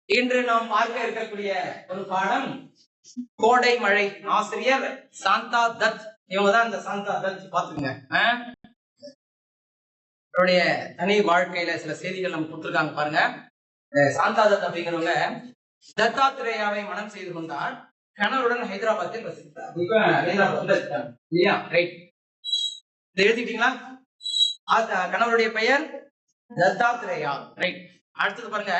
இன்று நாம் பார்க்க இருக்கக்கூடிய ஒரு பாடம் கோடை மழை. ஆசிரியர் சாந்தா தத். இவங்கதான் இந்த சாந்தா தத். பாத்துக்கங்க, அவருடைய தனி வாழ்க்கையில சில செய்திகள் நம்ம கொடுத்துருக்காங்க பாருங்க. சாந்தா தத் அப்படிங்கிறவங்க தத்தாத்திரேயாவை மனம் செய்து கொண்டார். கணவருடன் ஹைதராபாத்தில் வசித்தார். இப்ப ஹைதராபாத்ல வசித்தார் இல்லையா? ரைட், எழுதிட்டீங்களா? கணவருடைய பெயர் தத்தாத்திரேயா. ரைட், அடுத்தது பாருங்க.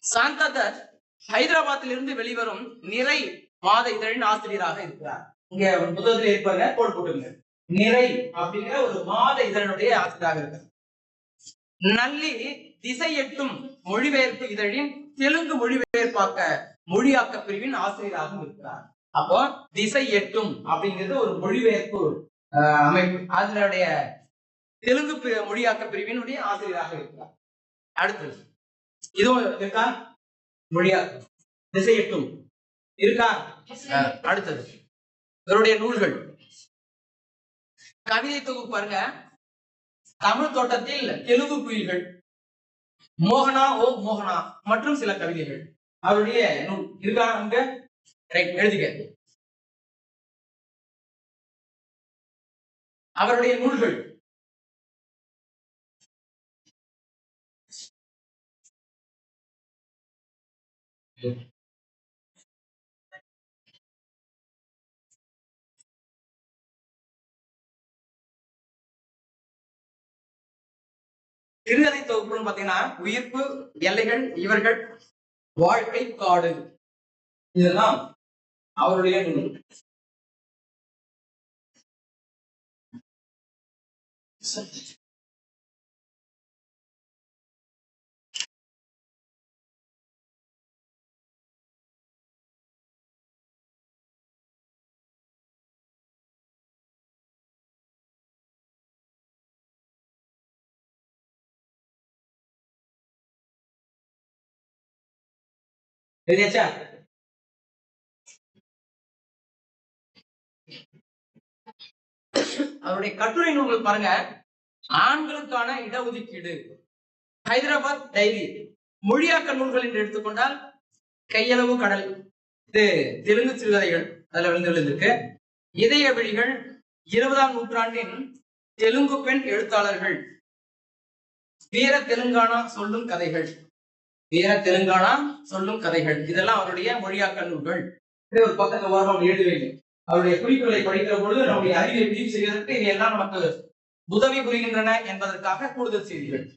சாந்தா தத் ஹைதராபாத்தில் இருந்து வெளிவரும் நிறை மாத இதழின் ஆசிரியராக இருக்கிறார். இங்க புத்தகத்தில் இருப்பாங்க, கோட் போட்டுங்க. நிறை அப்படிங்கிற ஒரு மாத இதழனுடைய ஆசிரியராக இருக்கிறார். நல்லி திசை எட்டும் மொழிபெயர்ப்பு இதழின் தெலுங்கு மொழியாக்க பிரிவின் ஆசிரியராகவும் இருக்கிறார். அப்போ திசை எட்டும் அப்படிங்கிறது ஒரு மொழிபெயர்ப்பு அமைப்பு, அதனுடைய தெலுங்கு மொழியாக்க பிரிவினுடைய ஆசிரியராக இருக்கிறார். அடுத்தது இதுவும் இருக்கா? மொழியாக்கம் திசை எட்டும் இருக்கா? அடுத்தது இவருடைய நூல்கள். கவிதை தொகுப்பு பாருங்க. தமிழ் தோட்டத்தில் தெலுங்கு குயில்கள், மோகனா ஓ மோகனா மற்றும் சில கவிதைகள். அவருடைய நூல் இருக்கா? அங்க எழுதிக்க. அவருடைய நூல்கள் சிறுகதை தொகுப்புன்னு பாத்தீங்கன்னா உயிர்ப்பு, எல்லைகள், இவர்கள், வாழ்க்கை, காடு, இதெல்லாம் அவருடைய நூல். அவருடைய கட்டுரை நூல்கள் பாருங்க. ஆண்களுக்கான இடஒதுக்கீடு, ஹைதராபாத் டைரி, மொழியாக்க நூல்கள் என்று எடுத்துக்கொண்டால் கையளவு கடல், இது தெலுங்கு சிறுகதைகள் அதுல விழுந்திருக்கு. இதய விழிகள், 20ஆம் நூற்றாண்டின் தெலுங்கு பெண் எழுத்தாளர்கள், வீர தெலுங்கானா சொல்லும் கதைகள், இதெல்லாம் அவருடைய மொழியாக்க நூல்கள். ஒரு பக்கத்துல ஓரம் எழுதுவீங்க. அவருடைய குறிப்புகளை படிக்கிற பொழுது நம்முடைய அறிவை விரிவு செய்வதற்கு இவையெல்லாம் நமக்கு உதவி புரிகின்றன என்பதற்காக கூடுதல் செய்திகள்.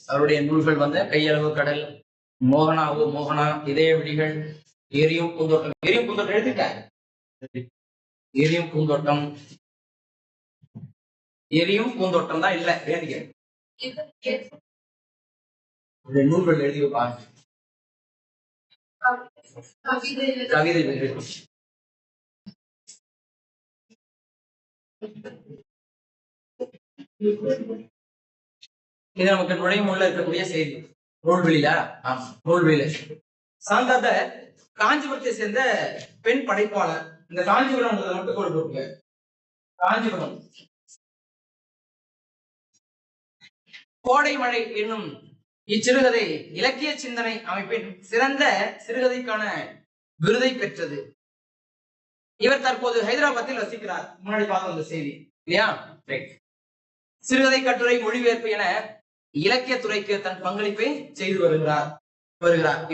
அவருடைய நூல்கள் வந்து கையளவு கடல், மோகனா ஓ மோகனா, இதய விழிகள், எரியும் பூந்தோட்டம். எரியும் பூந்தோட்டம் எழுதிட்டேன். எரியும் பூந்தோட்டம், எரியும் பூந்தோட்டம் தான் இல்ல, எழுதிக்க. நூல்கள் எழுதி பாருங்க. கவிதை இது நமக்கு நுழையும் உள்ள இருக்கக்கூடிய செய்தி. நூல்வெளியில நூல்வெளியில சாந்தாத காஞ்சிபுரத்தை சேர்ந்த பெண் படைப்பாளர். இந்த காஞ்சிபுரம் மட்டும் கொடுக்க காஞ்சிபுரம் கோடை மழை என்னும் இச்சிறுகதை இலக்கிய சிந்தனை அமைப்பின் சிறந்த சிறுகதைக்கான விருதை பெற்றது. இவர் தற்போது ஹைதராபாத்தில் வசிக்கிறார். முன்னாடி பார்த்த அந்த செய்தி இல்லையா? சிறுகதை, கட்டுரை, மொழிபெயர்ப்பு என இலக்கிய துறைக்கு தன் பங்களிப்பை செய்து வருகிறார்.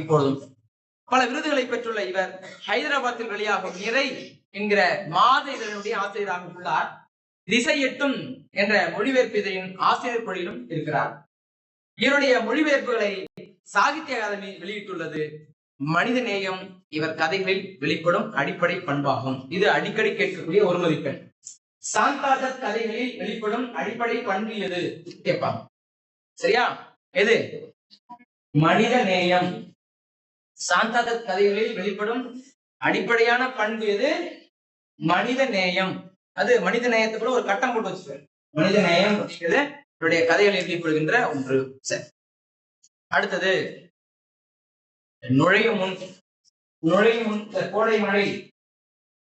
இப்பொழுதும் பல விருதுகளை பெற்றுள்ள இவர் ஹைதராபாத்தில் வெளியாகும் நிறை என்கிற மாத இதழினுடைய ஆசிரியராக உள்ளார். திசை எட்டும் என்ற மொழிபெயர்ப்பு இதழின் ஆசிரியர் பணியிலும் இருக்கிறார். இவருடைய மொழிபெயர்ப்புகளை சாகித்ய அகாதமி வெளியிட்டுள்ளது. மனித நேயம் இவர் கதைகளில் வெளிப்படும் அடிப்படை பண்பாகும். இது அடிக்கடி கேட்கக்கூடிய ஒரு மதிப்பெண். சாந்தாதத் கதைகளில் வெளிப்படும் அடிப்படை பண்பு எது கேட்பாங்க. சரியா? எது? மனித நேயம். சாந்தாதத் கதைகளில் வெளிப்படும் அடிப்படையான பண்பு எது? மனித நேயம். அது மனித நேயத்துக்குள்ள ஒரு கட்டம் போட்டு வச்சுருக்காரு. மனித நேயம் இவருடைய கதைகளில் வெளிப்படுகின்ற ஒன்று. சரி, அடுத்தது நுழையும் முன் கோடை மழை.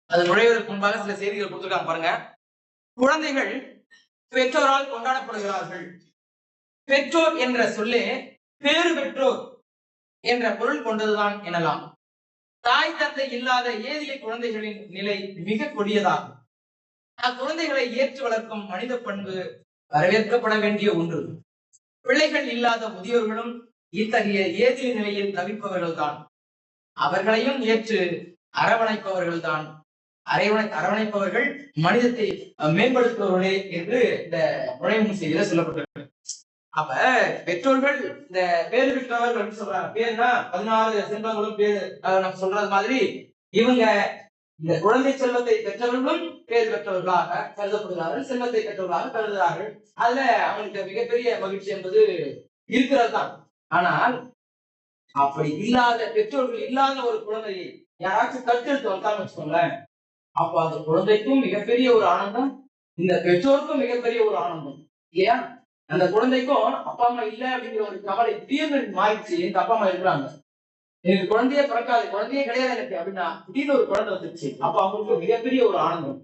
அது நுழைவதற்கு முன்பாக சில செய்திகள் கொடுத்துருக்காங்க பாருங்க. குழந்தைகள் பெற்றோரால் கொண்டாடப்படுகிறார்கள். பெற்றோர் என்ற சொல்லே பேறு பெற்றோர் என்ற பொருள் கொண்டதுதான் எனலாம். தாய் தந்தை இல்லாத ஏதிலை குழந்தைகளின் நிலை மிக கொடியதாகும். அக்குழந்தைகளை ஏற்று வளர்க்கும் மனித பண்பு வரவேற்கப்பட வேண்டிய ஒன்று. பிள்ளைகள் இல்லாத முதியோர்களும் இத்தகைய ஏதிலை நிலையில் தவிப்பவர்கள் தான். அவர்களையும் ஏற்று அரவணைப்பவர்கள் மனிதத்தை மேம்படுத்துபவர்களே என்று இந்த நுழைவு செய்தியில சொல்லப்பட்டிருக்கு. அப்ப பெற்றோர்கள் இந்த பேரு பெற்றவர்கள் சொல்றாங்க. பேருனா 16 செல்வங்களும் பேரு நம்ம சொல்றது மாதிரி இவங்க இந்த குழந்தை செல்வத்தை பெற்றவர்களும் பேர் பெற்றவர்களாக கருதப்படுகிறார்கள். செல்வத்தை பெற்றவர்களாக கருதுகிறார்கள். அதுல அவங்களுக்கு மிகப்பெரிய மகிழ்ச்சி என்பது இருக்கிறது தான். ஆனால் அப்படி இல்லாத பெற்றோர்கள் இல்லாத ஒரு குழந்தையை யாராச்சும் கட்டெடுத்து வந்தான்னு வச்சுக்கோங்களேன், அப்ப அந்த குழந்தைக்கும் மிகப்பெரிய ஒரு ஆனந்தம், இந்த பெற்றோருக்கும் மிகப்பெரிய ஒரு ஆனந்தம் இல்லையா? அந்த குழந்தைக்கும் அப்பா அம்மா இல்லை அப்படிங்கிற ஒரு கவலை திடீர்னு மாறிடுச்சு. எங்க அப்பா அம்மா இருக்கிறாங்க, எனக்கு குழந்தையே பிறக்காது, குழந்தையே கிடையாது எனக்கு அப்படின்னா திடீர்னு ஒரு குழந்தை வந்துருச்சு. அப்ப அவங்களுக்கு மிகப்பெரிய ஒரு ஆனந்தம்.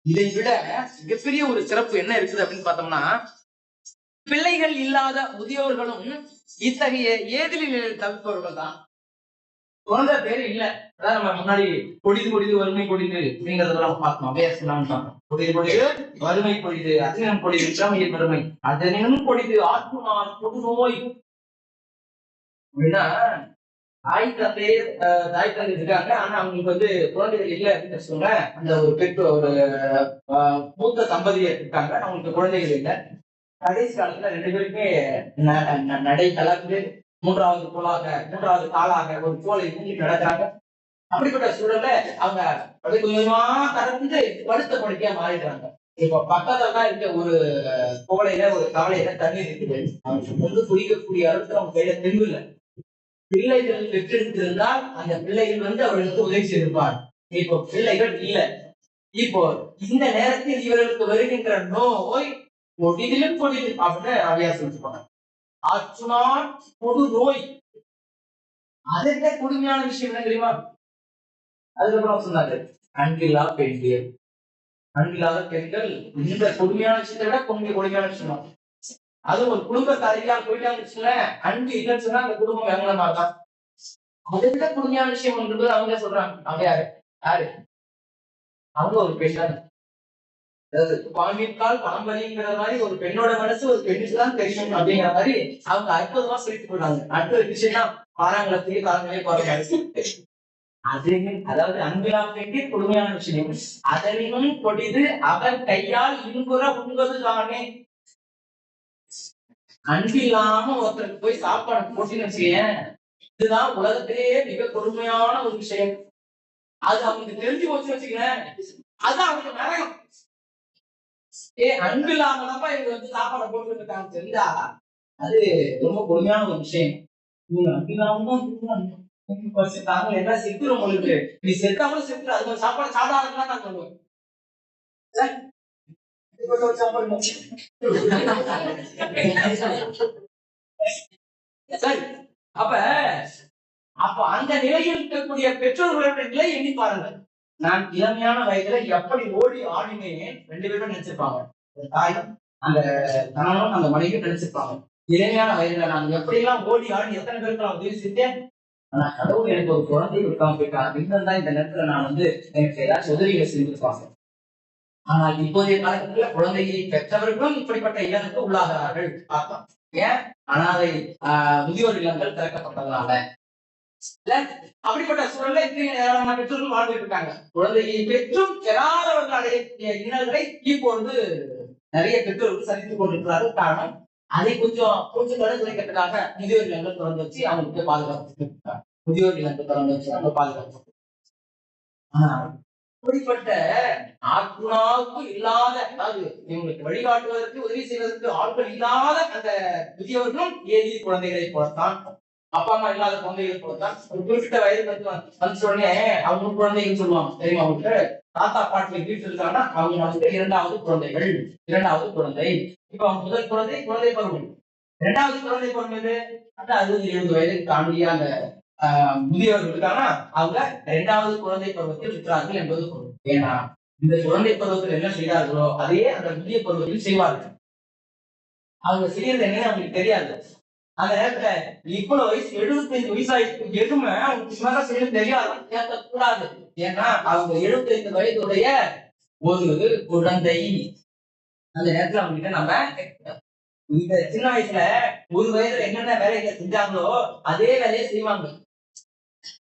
இதை விட மிகப்பெரிய ஒரு சிறப்பு என்ன இருக்குது அப்படின்னு பார்த்தோம்னா, பிள்ளைகள் இல்லாத முதியோர்களும் இத்தகைய ஏதிலி நிலையில் தவிர்ப்பவர்கள் தான். குழந்தை பேரு இல்ல, அதான் நம்ம முன்னாடி கொடிது வறுமை கொடிது அப்படிங்கறத நம்ம பார்த்தோம். கொடிது வறுமை கொடிது, அதினம் கொடிது, இளமையில் வறுமை, அதனும் கொடிது ஆத்மனால் கொடு நோய் அப்படின்னா தாய் தந்தை இருக்காங்க. ஆனா அவங்களுக்கு வந்து குழந்தைகள் இல்லை அப்படின்னு சொல்ல, அந்த ஒரு ஒரு மூத்த தம்பதியர் இருக்காங்க, அவங்களுக்கு குழந்தைகள் இல்லை. கடைசி காலத்துல 2 பேருமே நடை கலந்து மூன்றாவது காலாக ஒரு கோலை ஊங்கி நடக்கிறாங்க. அப்படிப்பட்ட சூழல்ல அவங்க கொஞ்சமா கடந்து படுத்த படுக்கையா மாறிடுறாங்க. இப்ப பக்கத்துல தான் இருக்க ஒரு கோலையில ஒரு கவலையில தண்ணீர் இருக்குது. அவங்க வந்து குடிக்கக்கூடிய அளவுக்கு அவங்க கையில தெம்பு இல்லை. பிள்ளைகள் பெற்றெடுத்திருந்தால் அந்த பிள்ளைகள் வந்து அவர்களுக்கு உதவி செய்திருப்பார். இப்போ பிள்ளைகள் இல்லை. இப்போ இந்த நேரத்தில் இவர்களுக்கு வருகின்ற நோய் கொடிதிலும் கொடிது அப்படின்னு அவையா சொல்லிருப்பாங்க. ஆச்சுனார் கொடு நோய். அதை விட கொடுமையான விஷயம் என்ன தெரியுமா? அதுக்கப்புறம் சொன்னாரு, அன்பில்லா பெண்கள். அன்பில்லாத பெண்கள் இந்த கொடுமையான விஷயத்தை விட கொடுமையான விஷயம். அது ஒரு குடும்பத்தை அதிகாரம் போயிட்டாங்க, அன்பு இல்லைன்னு சொன்னா அந்த குடும்பம் வேங்கிற மாதிரிதான். அதை விட கொடுமையான விஷயம் ஒன்று அவங்க சொல்றாங்க. அவங்க யாரு அவங்க ஒரு பெண் தான். அதாவது பாம்பிற்கால் பணம்பரிங்கிற மாதிரி ஒரு பெண்ணோட மனசு ஒரு பெண்ணுக்கு தான் தெரியும் அப்படிங்கிற மாதிரி அவங்க அற்புதமா சொல்லிட்டு போயிட்டாங்க. அடுத்த விஷயம்னா பாராங்களத்தையே காலங்களே பாருங்க. அதாவது அன்பிலா பெண்ணே கொடுமையான விஷயம். அதனினும் கொடிது அவர் கையால் இன்புற உண்பது தானே. அன்பில்லாம ஒருத்தருக்கு போய் சாப்பாடு போட்டுன்னு வச்சுக்கேன், இதுதான் உலகத்திலேயே மிக கொடுமையான ஒரு விஷயம். அது அவங்களுக்கு தெரிஞ்சு போச்சு வச்சுக்கிறேன், அதுதான் அவங்க நரகம். அன்பு இல்லாமப்பா இவங்க வந்து சாப்பாடை போட்டு இருக்காங்க தெரிஞ்சா அது ரொம்ப கொடுமையான ஒரு விஷயம். இவங்க அன்பு இல்லாம என்ன செத்துரும் உங்களுக்கு, நீ செத்தாமலும் செத்துரு, அது சாப்பாடு சாப்பிடாதுன்னு நான் சொல்லுவேன். சரி. அப்ப அப்ப அந்த நிலையில் இருக்கக்கூடிய பெற்றோர்களுடைய நிலை எண்ணி பாருங்கள். நான் இளமையான வயதுல எப்படி ஓடி ஆடினேன் 2 பேரும் நினைச்சிருப்பாங்க. தாயும் அந்த கணவனும் அந்த மனைவியும் நினைச்சிருப்பாங்க. இளமையான வயதுல நான் எப்படி எல்லாம் ஓடி ஆடி எத்தனை பேருக்கு நான் உதவி செஞ்சேன். ஆனா கடவுள் எனக்கு ஒரு குழந்தை இருக்காம போயிட்டான். இன்னும் இந்த நேரத்துல நான் எனக்கு ஏதாச்சும் உதவிகள் செஞ்சிருப்பாங்க. ஆனால் இப்போதைய காலத்துல குழந்தையை பெற்றவர்களும் இப்படிப்பட்ட இல்லத்துக்கு உள்ளாகிறார்கள். பார்த்தோம். ஏன்? அனாதை முதியோர் இல்லங்கள் திறக்கப்பட்டதுனால. அப்படிப்பட்ட சூழல்ல ஏராளமான பெற்றோர்கள் வாழ்ந்துட்டு இருக்காங்க. குழந்தையை பெற்றும் பெறாதவர்கள் அடைய இன்னல்களை இப்பொழுது நிறைய பெற்றோர்கள் சந்தித்துக் கொண்டிருக்கிறார்கள். காரணம் அதை கொஞ்சம் குறைக்கிறதுக்காக முதியோர் இல்லங்கள் திறந்து வச்சு அவங்களுக்கு பாதுகாப்பு. முதியோர் இல்லங்கள் திறந்து வச்சு அவங்க பாதுகாப்பு. அப்படிப்பட்ட ஆத்மாவுக்கு இல்லாத, அதாவது இவங்களுக்கு வழிகாட்டுவதற்கு உதவி செய்வதற்கு ஆட்கள் இல்லாத அந்த முதியவர்களும் ஏதி குழந்தைகளை போலத்தான், அப்பா அம்மா இல்லாத குழந்தைகள் போலத்தான். ஒரு குறிப்பிட்ட வயது வந்து உடனே அவங்க குழந்தைகள் சொல்லுவாங்க. தெரியுமா? அவங்களுக்கு தாத்தா பாட்டில் வீட்டு இருக்காங்கன்னா அவங்க வந்து இரண்டாவது குழந்தைகள், இரண்டாவது குழந்தை. இப்ப அவங்க முதல் குழந்தை பருவம். இரண்டாவது குழந்தை பருவம் எது? 60-70 வயதுக்கு தாண்டிய அந்த முதியவர்கள் இருக்காங்கன்னா அவங்க இரண்டாவது குழந்தை பருவத்தில் இருக்கிறார்கள் என்பது பொருள். ஏன்னா இந்த குழந்தை பருவத்தில் என்ன செய்தார்களோ அதே அந்த முதிய பருவத்தில் செய்வார்கள். அவங்க செய்யறது என்னன்னு அவங்களுக்கு தெரியாது. அந்த நேரத்துல இவ்வளவு வயசு 75 வயசாயிருக்கு, எதுவுமே அவங்களுக்கு மேல செய்ய தெரியாது, கேட்கக்கூடாது. ஏன்னா அவங்க 75 வயதுடைய ஒரு குழந்தை. அந்த நேரத்துல அவங்க கிட்ட நம்ம இந்த சின்ன வயசுல 1 வயதுல என்னென்ன வேலைகளை செஞ்சாங்களோ அதே வேலையை செய்வாங்க.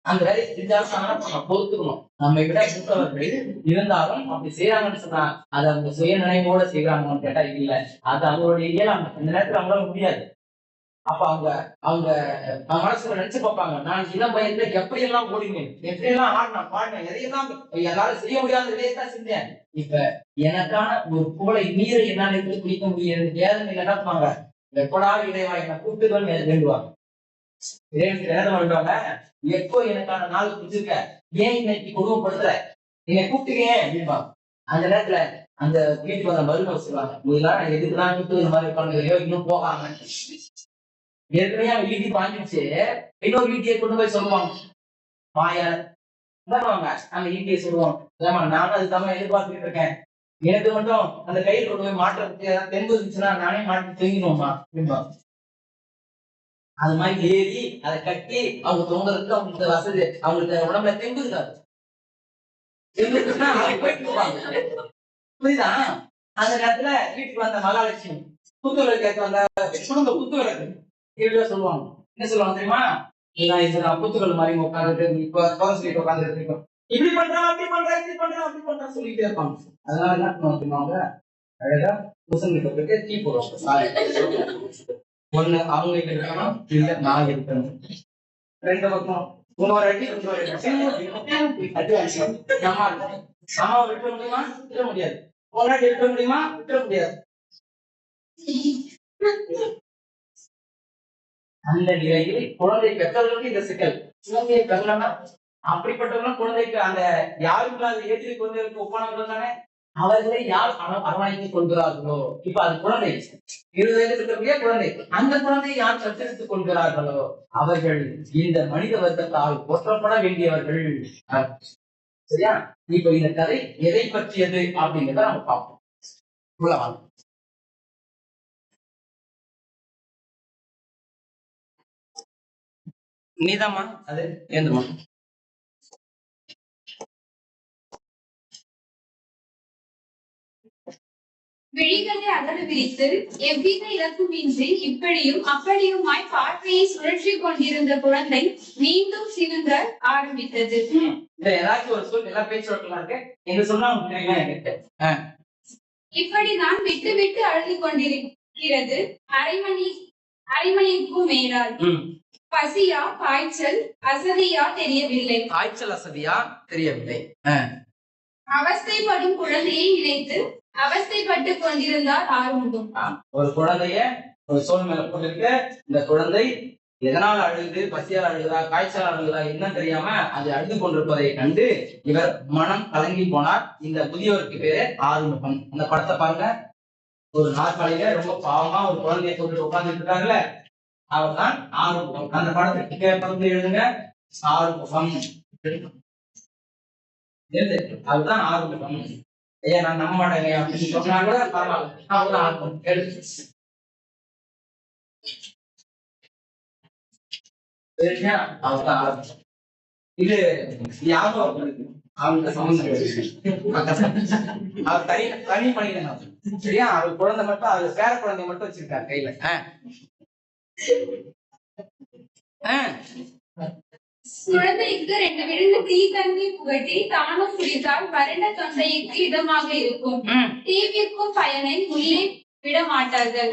அந்த வேலையை செஞ்சாலும் நம்ம பொறுத்துக்கணும். நம்ம விட மூத்தவர்கள் இருந்தாலும் அப்படி செய்யறாங்கன்னு சொன்னா அதை அவங்க சுய நினைவோட செய்யறாங்கன்னு கேட்டா இல்ல, அது அவங்களுடைய இயலாமை. அந்த நேரத்துல அவங்களால முடியாது. அப்ப அவங்க மனசுல நினைச்சு பார்ப்பாங்க, நான் இளம் வயதுல எப்படி எல்லாம் ஓடினேன், எப்படி எல்லாம் ஆடினேன் பாடினேன், எதையெல்லாம் எல்லாரும் செய்ய முடியாத வேலையத்தான் செஞ்சேன். இப்ப எனக்கான ஒரு புகழை நீரை என்னால எப்படி பிடிக்க முடியாது, ஏதோ நினைப்பாங்க. எப்படா இடைவா என்ன கூட்டுகள் வேண்டுவாங்க. எப்போ எனக்கான நாள் பிடிச்சிருக்க, ஏன் இன்னைக்கு குடும்பப்படுத்துற, என்னை கூப்பிட்டுக்கே அப்படின்பா. அந்த நேரத்துல அந்த வீட்டுக்கு வந்த மருமகள் சொல்லுவாங்க, இதெல்லாம் எதுக்குதான் வீட்டு இந்த மாதிரி உட்காந்துலையோ இன்னும் போகாம, ஏற்கனவே அவங்க வீட்டுக்கு வாங்கிடுச்சு, இன்னொரு வீட்டையே கொண்டு போய் சொல்லுவாங்க. மாயார் பண்ணுவாங்க, அந்த வீட்டையே சொல்லுவோம். நானும் அது தவிர எதிர்பார்த்துக்கிட்டு இருக்கேன், எனக்கு மட்டும் அந்த கையில் கொண்டு போய் மாட்டுறதுக்கு தென்பு இருந்துச்சுன்னா நானே மாட்டி தூங்கிடுவோமா அப்படின்பா. அது மாதிரி ஏறி அதை கட்டி அவங்க தோங்குறதுக்கு அவங்களுக்கு வசதி, அவங்களுக்கு உடம்புல தெம்பு இருக்காது. புரியுதா? அந்த நேரத்துல வீட்டுக்கு வந்த மகாலட்சுமி புத்துவிளக்கு கேட்க வந்த குடும்ப புத்துவிளக்கு சொல்லுவாங்க. என்ன சொல்லுவாங்க தெரியுமா? நான் புத்துக்கள் மாதிரி உட்காந்துட்டு சொல்லிட்டு உட்காந்துட்டு இருக்கோம், இப்படி பண்றான் அப்படி பண்றான் இப்படி பண்றான் அப்படி பண்றான் சொல்லிட்டே இருப்பாங்க. அதனால என்ன பண்ணுவாங்க, அழகா புசங்கிட்ட போயிட்டு டீ போடுவாங்க. ஒண்ணு அவங்க இருக்கணும், இல்ல நான் இருக்கணும். 2 பக்கம் இன்னொரு அடி அம்மாவை விட்டுற முடியுமா? விட்டுற முடியாது. பொன்னாடி விட்டுற முடியுமா? விட்டுற முடியாது. அந்த நிலையில் குழந்தை பெற்றவர்களுக்கு இந்த சிக்கல். குழந்தையை பெறலன்னா அப்படிப்பட்டவர்களும் குழந்தைக்கு அந்த யாருக்குள்ள அதை ஏற்றி குழந்தைகளுக்கு ஒப்பானவர்கள் தானே, அவர்களை யார் அரவணைத்துக் கொள்கிறார்களோ, இப்ப அது குழந்தை 20 வயது இருக்கக்கூடிய குழந்தை, அந்த குழந்தையை யார் தத்தெடுத்துக் கொள்கிறார்களோ அவர்கள் இந்த மனித வர்க்கத்தால் போற்றப்பட வேண்டியவர்கள். சரியா? இப்ப இந்த கதை எதை பற்றியது அப்படிங்கிறத நம்ம பார்ப்போம். உள்ளவாங்க. நீதாமா அது ஏந்துமா. விழிகளை அகல விரித்து எவ்வித இலக்குமின்றி இப்படியும் அப்படியுமாய் பார்வையை சுழற்றி கொண்டிருந்த குழந்தை மீண்டும் சினுங்க ஆரம்பித்தது. ஏதாச்சும் ஒரு சொல் எல்லா பேச்சு வழக்கமா இருக்கு, எங்க சொன்னா இப்படி நான் விட்டு விட்டு அழுது கொண்டிருக்கிறது அரைமணிக்கும் மேலால். பசியா காய்ச்சல் அசதியா தெரியவில்லை. காய்ச்சல் அசதியா தெரியவில்லை. அவஸ்தைப்படும் குழந்தையை நினைத்து அவஸ்தைப்பட்டு கொண்டிருந்தார் ஆறுமுகம். ஒரு குழந்தைய ஒரு சோழ மேல போட்டிருக்க, இந்த குழந்தை எதனால் அழுது, பசியால் அழுதா, காய்ச்சலால் அழுதா என்ன தெரியாம அது அழுது கொண்டிருப்பதை கண்டு இவர் மனம் கலங்கி போனார். இந்த முதியவருக்கு பேரு ஆறுமுகம். அந்த படத்தை பாருங்க. ஒரு நாற்காலியில ரொம்ப பாவமா ஒரு குழந்தைய போட்டு உட்கார்ந்துட்டு இருக்காங்கல்ல, அவர் தான் ஆறுமுகம். அந்த படத்துக்கு பக்கத்துல எழுதுங்க, ஆறுமுகம். அதுதான் ஆறுமுகம். ஐயா நான் நம்ப மாட்டேங்க அப்படின்னு சொன்னா கூட பரவாயில்ல, அவர்தான் ஆறுமுகம். எழுது. அவர்தான் ஆறுமுகம். இது யாரோ அவங்க சம்பந்தம் அவர் தனி மனிதன். சரியா? அவர் குழந்தை மட்டும், அவர் பேர குழந்தை மட்டும் வச்சிருக்காரு கையில. குழந்தைக்கு 2 விழுந்து தீ தண்ணீர் புகட்டி தானும் குடித்தால் வறண்ட தொண்டைக்கு இதமாக இருக்கும். தீவிற்கும் பயனை உள்ளே விட மாட்டார்கள்.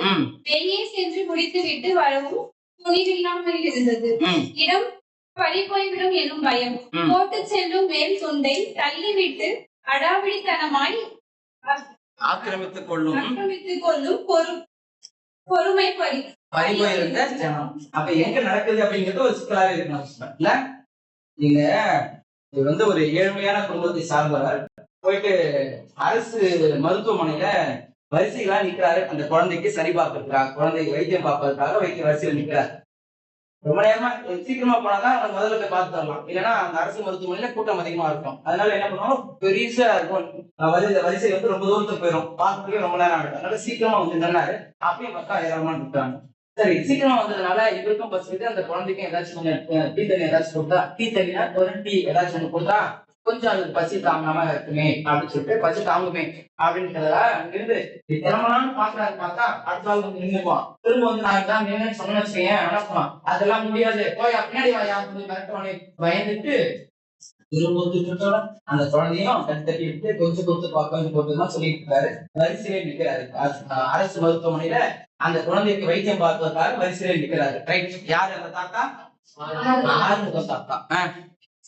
வெளியே சென்று முடித்துவிட்டு வரவும் துணிவில்லாமல் இருந்தது. இடம் பறி போய்விடும் எனும் பயம். போட்டு செல்லும் மேல் துண்டை தள்ளிவிட்டு அடாவிடித்தனமாய் ஆக்கிரமித்துக் கொள்ளும் பொறுமை பறி போயிருந்த ஜனம். அப்ப எங்க நடக்குது அப்படிங்கிறது ஒரு சிக்கலாவே இருக்கணும் இல்ல? நீங்க இது வந்து ஒரு ஏழ்மையான குடும்பத்தை சார்ந்தவர் போயிட்டு அரசு மருத்துவமனையில வரிசைகளா நிக்கிறாரு. அந்த குழந்தைக்கு சரி பார்க்கறதுக்காக, குழந்தைக்கு வைத்தியம் பார்ப்பதற்காக வரிசையில் நிக்கிறாரு. ரொம்ப நேரமா சீக்கிரமா போனாதான் நம்ம முதல்ல போய் பார்த்து தரலாம். இல்லைன்னா அந்த அரசு மருத்துவமனையில கூட்டம் அதிகமா இருக்கும். அதனால என்ன பண்ணுவோம், பெருசா இருக்கும் வரிசை வந்து ரொம்ப தூரத்துக்கு போயிடும், பார்க்கறதுக்கு ரொம்ப நேரம் ஆகும். அதனால சீக்கிரமா வந்து நின்னாரு. அப்பயும் மக்கா ஏராளமா நிற்கிறாங்க. சரி, சீக்கிரமா வந்ததுனால இவருக்கும் பஸ் விட்டு அந்த குழந்தைக்கும் ஏதாச்சும் கொஞ்சம் டீ தண்ணி ஏதாச்சும் கொடுத்தா, டீ தண்ணியா ஒரு டீ ஏதாச்சும் ஒண்ணு கொடுத்தா கொஞ்சம் அதுக்கு பசி தாங்காம இருக்குமே அப்படின்னு சொல்லிட்டு, பசி தாங்குமே அப்படின்றத அங்கிருந்து தினமலான்னு பாக்குறாரு. பார்த்தா அடுத்த நாள் வந்து நின்றுக்குவான். திரும்ப வந்து நான் தான் நின்று சொன்ன வச்சுக்கேன் அனுப்புவான். அதெல்லாம் முடியாது, போய் பின்னாடி வாயான்னு மிரட்டவனே பயந்துட்டு திரும்ப அந்த குழந்தையும் தட்டி விட்டு கொஞ்சம் கொஞ்சம் சொல்லிட்டு இருக்காரு. வரிசையிலே நிற்கிறாரு. அரசு மருத்துவமனையில அந்த குழந்தைக்கு வைத்தியம் பார்ப்பதற்காக வரிசையிலே நிற்கிறாரு. ரைட். யாரு அந்த தாத்தா? ஆறுமுகம் தாத்தா.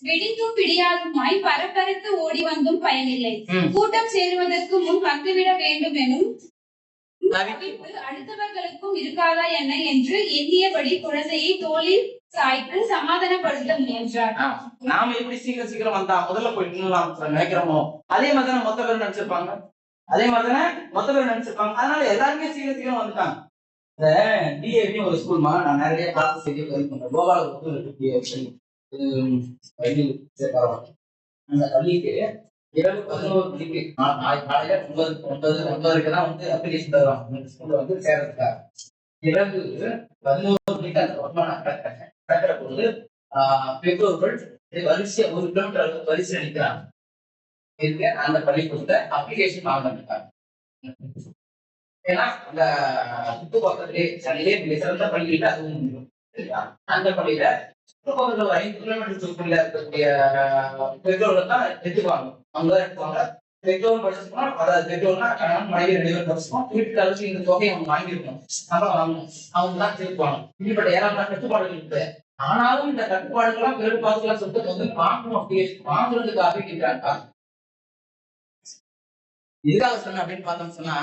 வெடித்தும் பிடியாதுமாய் பரபரத்து ஓடி வந்தும் பயனில்லை. கூட்டம் சேருவதற்கு முன் வந்துவிட வேண்டும் எனும் அடுத்தவர்களுக்கும் இருக்காதா என்ன என்று எண்ணியபடி குழந்தையை தோளில் சாய்த்து சமாதானப்படுத்த முயன்றார். நாம எப்படி சீக்கிரம் வந்தா முதல்ல போய் நின்னலாம் நினைக்கிறோமோ, அதே மாதிரிதானே மொத்த பேர் நினைச்சிருப்பாங்க. அதனால எல்லாருமே சீக்கிரம் வந்துட்டாங்க. இந்த டிஏவி ஒரு ஸ்கூல்மா, நான் நிறைய பார்த்து செய்தி கோபாலபுரத்தில் அந்த பள்ளிக்கு இரவு 11 மணிக்கு காலையில 9:30 தான் வந்து அப்ளிகேஷன் தருவாங்க ஸ்கூல்ல வந்து சேர்றதுக்காக. இரவு 11 மணிக்கு அந்த வருமானம் நடக்கிற போது பெற்றோர்கள் வரிசையா 1 கிலோமீட்டர் வரிசை அளிக்கிறாங்க. அந்த பள்ளிக்கூடத்தை அப்ளிகேஷன் வாங்கிட்டாங்க. ஏன்னா அந்த சுத்து பக்கத்திலே சிறந்த பள்ளியில அதுவும் அந்த பள்ளியில 5 கிலோமீட்டர் இருக்கக்கூடிய பெற்றோர்கள் தான் எடுத்துக்குவாங்க. அவங்க தான் எடுத்துவாங்க. பெற்றோர் படிச்சுக்கோ, அதாவது பெற்றோர்னா கணவன் மனைவி 2 பேரும் படிச்சுக்கோ, வீட்டுக்கு அளவுக்கு இந்த தொகையை அவங்க வாங்கியிருக்கணும், சம்பளம் வாங்கணும், அவங்க தான் சேர்த்துவாங்க. இப்படிப்பட்ட ஏராளமான கட்டுப்பாடுகள் இருக்கு. ஆனாலும் இந்த கட்டுப்பாடுகள்லாம் பெரும்பாலும் சொல்லிட்டு வந்து வாங்குறதுக்காக இருக்கிறாங்க. எதுக்காக சொன்ன அப்படின்னு பார்த்தோம் சொன்னா,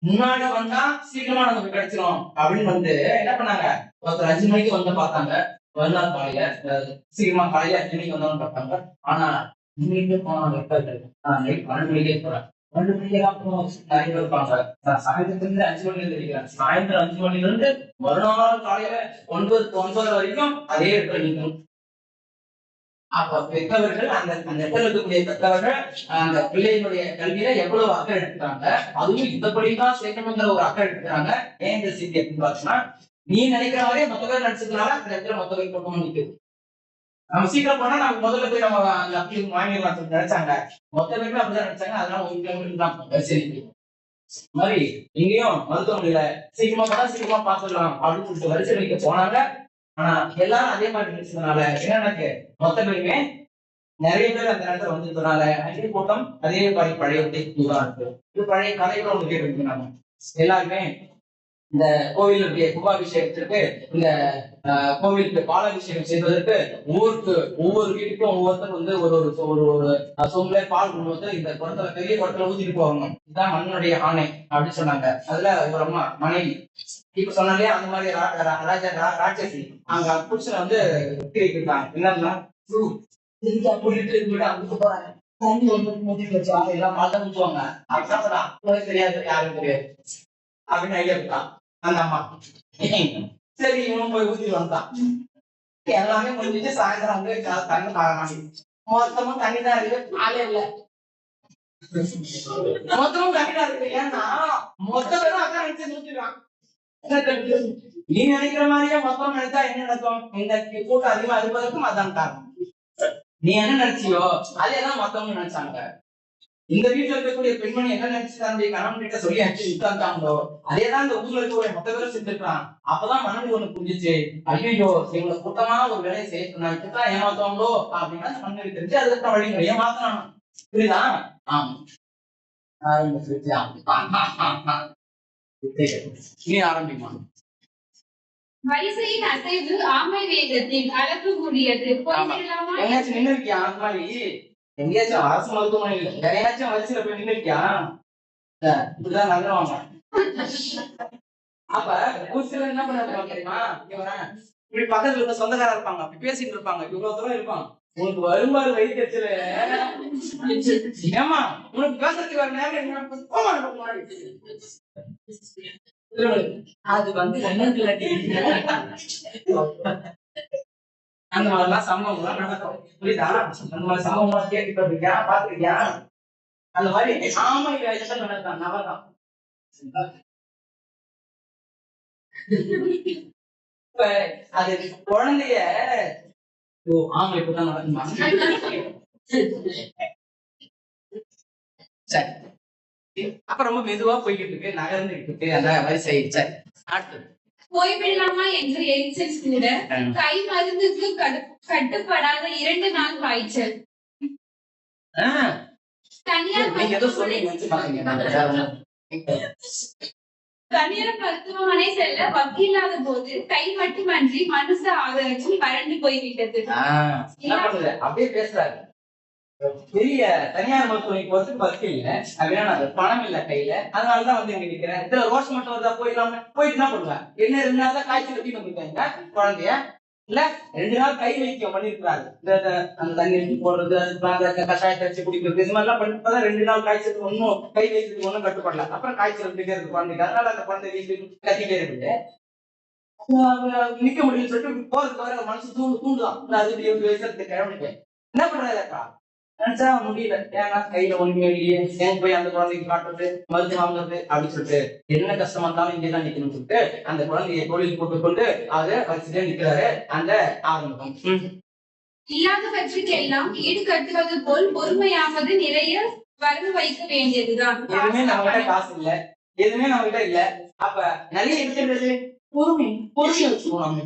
முன்னாடி வந்தா சீக்கிரமா நமக்கு கிடைச்சிடும் அப்படின்னு வந்து என்ன பண்ணாங்க, ஒருத்தர் 5 மணிக்கு வந்து பார்த்தாங்க. மறுநாள் காலையில சீக்கிரமா காலையில 5 மணிக்கு வந்தவங்க பார்த்தாங்க. ஆனா இன்னைக்கு போனாங்க 12 மணிக்கே போறேன். 12 மணிக்கு நிறைய பேர் இருப்பாங்க. சாயந்தரத்துல இருந்து 5 மணில இருந்து இருக்கிறேன். சாயந்தரம் 5 மணில இருந்து மறுநாள் காலையில 9 வரைக்கும் அதே இடத்துல நிற்கணும். அப்ப பெற்றவர்கள் அந்த இடத்துல இருக்கக்கூடிய பெற்றவர்கள் அந்த பிள்ளைகளுடைய கல்வியில எவ்வளவு அக்கறை எடுத்துக்கிறாங்க, அதுவும் இந்த படிதான் சேர்க்கணுங்கிற ஒரு அக்கறை எடுத்துக்கிறாங்க. ஏன் இந்த செய்தி அப்படின்னு பார்த்தோம்னா, நீ நினைக்கிற மாதிரியே மொத்த பேர் நினைச்சதுனால அந்த இடத்துல மொத்த பேர் கூட்டமும் நிற்குது. நம்ம சீக்கிரம் போனா நம்ம முதல்ல போய் நம்ம அந்த அப்படி வாங்கிடலாம் சொல்லி நினைச்சாங்க. மொத்த பேருமே அப்படிதான் நினைச்சாங்க. அதனால 1 கிலோமீட்டர் தான் வரிசை மாதிரி இங்கேயும் மருத்துவமனையில சீக்கிரமா போனா சீக்கிரமா பார்த்துடலாம் அப்படின்னு சொல்லிட்டு வரிசை வைக்க போனாங்க. ஆனா எல்லாரும் அதே மாதிரி நினைச்சதுனால என்ன, மொத்த பேருமே நிறைய பேர் அந்த நேரத்துல வந்ததுனால அங்கே கூட்டம் அதே மாதிரி பழைய இருக்கு. இது பழைய கதைகளை ஒன்று கேட்டுருக்காங்க. எல்லாருமே இந்த கோவிலுடைய கும்பாபிஷேகத்திற்கு, இந்த கோவிலுக்கு பாலாபிஷேகம் செய்வதற்கு ஊருக்கு ஒவ்வொரு வீட்டுக்கும் ஒவ்வொருத்தரும் வந்து ஒரு சொம்புல பால் கொண்டு வந்து இந்த குடத்துல பெரிய குடத்துல ஊத்திட்டு போகணும். இதுதான் மண்ணுடைய ஆணை அப்படின்னு சொன்னாங்க. அதுல ஒரு அம்மா மனைவி இப்ப சொன்னாலே அந்த மாதிரி ராட்சசி அங்க புருஷனை வந்து இருக்காங்க என்னன்னா தண்ணி வந்து மூடி வச்சா எல்லாம் மழை ஊற்றுவாங்க அப்படிதான் உனக்கு தெரியாது யாரும் தெரியாது அப்படின்னு ஐடியா இருக்கான் அந்த அம்மா. சரி இவனும் போய் ஊத்திட்டு வந்தான். எல்லாமே முடிஞ்சிட்டு சாயந்தரம் வந்து தண்ணி மாட்டேங்குது. மொத்தமா தண்ணி தான் இருக்கு, ஆளே இல்ல. மொத்தமும் தண்ணி தான் இருக்கு. ஏன்னா மொத்த பேரும் அதான் நினைச்சு ஊத்திடுவான். நீ நினைக்கிற மாதிரியே மொத்தம் நினைச்சா என்ன நடக்கும்? இந்த கூட்டம் அதிகமா இருப்பதற்கும் அதான் காரணம். நீ என்ன நினைச்சியோ அதேதான் மத்தவங்க நினைச்சாங்க. இந்த வீட்டுல இருக்கக்கூடிய பெண்மணி என்ன நினைச்சு தன்னுடைய கணவன் கிட்ட சொல்லி அடிச்சு உட்கார்ந்தாங்களோ அதேதான் இந்த ஊர்ல இருக்கக்கூடிய மொத்த பேரும் செஞ்சிருக்கான். அப்பதான் மனைவி ஒண்ணு புரிஞ்சிச்சு, ஐயோ இவங்களை கூட்டமா ஒரு வேலையை செய்யணும் இப்பதான் ஏமாத்துவாங்களோ அப்படின்னா மனைவி தெரிஞ்சு அதுக்கு வழிமுறைய மாத்தணும். புரியுதா? நீ ஆரம்பிமா. வரிசையின் அசைவு ஆமை வேகத்தின் அளவு கூடியது. எங்கேயாச்சும் நின்று இருக்கியா? அந்த மாதிரி எங்கேயாச்சும் அரசு மருத்துவமனையில் யாரையாச்சும் வரிசையில போய் நின்று இருக்கியா? இப்படிதான் நகருவாங்க. அப்ப ஒரு சிலர் என்ன பண்ணுவாங்க தெரியுமா? இப்படி பக்கத்துல இருக்க சொந்தக்காரா இருப்பாங்க, அப்படி பேசிட்டு இருப்பாங்க, இவ்வளவு தூரம் இருப்பாங்க. உனக்கு வரும்பாரு வயிற்றுல ஏமா உனக்கு பேசுறதுக்கு வர நேரம் அது வந்து அந்த மாதிரிலாம் சம்பவம் நடக்கும். புரியுதா? அந்த மாதிரி சம்பவம் கேட்டுக்கிட்டியா பாத்துக்கிட்டியா? அந்த மாதிரி ஆமை வேலைகள் நடக்கும். நவதான் இப்ப அது குழந்தைய ஆமை இப்பதான் நடக்குமா? சரி, அப்ப ரொம்ப மெதுவா போய்கிட்டு இருக்கு, நகர்ந்துகிட்டு இருக்கு அந்த வரிசை. சரி, அடுத்தது போய்விடலாமா என்று எரிச்சல் கூட கை மருந்துக்கு கட்டுப்படாத 2 நாள் காய்ச்சல். தனியார் மருத்துவமனை செல்ல வக்கில்லாத போது கை மட்டுமன்றி மனச ஆதரவில் வறண்டு போய்விட்டது. அப்படியே பேசுறாரு. பெரிய தனியார் மருத்துவமனைக்கு வந்து பஸ் இல்ல அப்படின்னா பணம் இல்ல கையில, அதனாலதான் வந்து இங்க நிக்கிறேன். இதுல ரோஷ் மட்டும் வந்தா போயிடலாம போயிட்டு என்ன பண்ணுவேன்? என்ன 2 நாள் தான் காய்ச்சல் கட்டி வந்துருக்காங்க குழந்தைய. இல்ல 2 நாள் கை வைத்தியம் பண்ணிருக்காரு. அந்த தண்ணி போடுறது, கஷாயத்தை வச்சு குடிக்கிறது, இது மாதிரிலாம் பண்ணிட்டு 2 நாள் காய்ச்சலுக்கு ஒன்னும் கை வைக்கிறதுக்கு ஒன்னும் கட்டுப்படல. அப்புறம் காய்ச்சல் இருந்துட்டே இருக்கு குழந்தைக்கு. அதனால அந்த குழந்தை வீட்டுக்கு கத்திட்டே இருக்குது. நிக்க முடியும்னு சொல்லிட்டு போறதுக்கு வர மனசு தூண்டுதான். அது 20 வயசுல கிழமைக்கு என்ன பண்றாருக்கா? நினைச்சா முடியல. ஏன்னா கையில ஒண்ணுமே இல்லையே, ஏன் போய் அந்த குழந்தைக்கு காட்டுறது, மருந்து வாங்குறது அப்படின்னு சொல்லிட்டு என்ன கஷ்டமா இருந்தாலும் இங்கேதான் நிக்கணும்னு சொல்லிட்டு அந்த குழந்தைய கோழில் போட்டுக்கொண்டு அதை வச்சுட்டே நிக்கிறாரு அந்த ஆரம்பம். இல்லாதவற்றுக்கெல்லாம் ஈடு கட்டுவது போல் பொறுமையாவது நிறைய வரவு வைக்க வேண்டியதுதான். எதுவுமே நம்ம கிட்ட காசு இல்ல, எதுவுமே நம்ம கிட்ட இல்ல. அப்ப நிறைய இருக்கிறது பொறுமையை வச்சுக்கணும். நம்ம